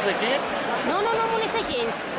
molesta aquí? No molesta gens.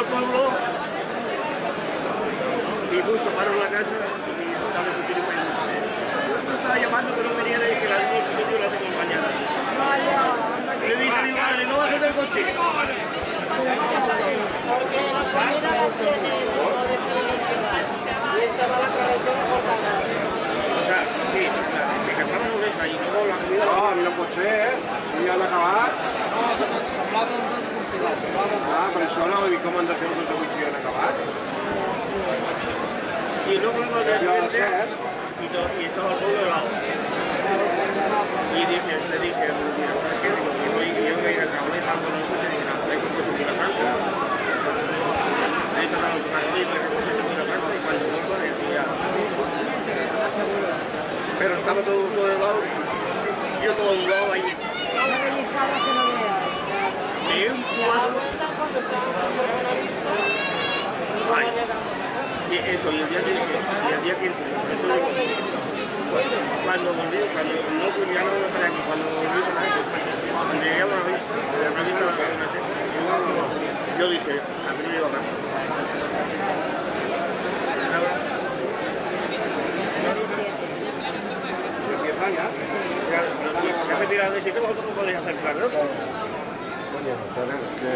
pueblo y justo paro en la casa y mi hijo sale que tiene medio. Yo estaba llamando que no venía, le dije, la tengo su medio y la tengo mañana. Le dije a mi madre, no vas a hacer coche. Porque la comida la tiene y esta va la carretera cortada. O sea, sí, se casaron una vez ahí, luego la comida... No, a mi no pot ser, eh? Si ja han acabat. No, semblaven dos compilats, semblaven... Ah, per això no, vull dir, com han de fer els avui si ja han acabat? Y luego vino el día siguiente y estaba el pueblo helado. Y le dije, ¿sabes qué? Digo, yo me iba a ir a Cabrón, salgo en el coche y dije, no, hay que coche muy franca. Le dije a la autoridad, hay que coche muy franca y cuando vuelvo le decía... Pero estaba todo helado, yo todo helado ahí. Y un cuadro... Ay, y eso, y el día 15, eso cuando volví, cuando no fui, ya no me esperé aquí, cuando volví con eso, cuando llegué a una revista la cadena C, yo dije, a mí no llevo a casa. Empieza ya. Claro, pero si ya me tiran de sitio, vosotros no podéis hacer plan, ¿no? Coño, joder, es que...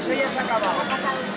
Eso ya se ha acabado.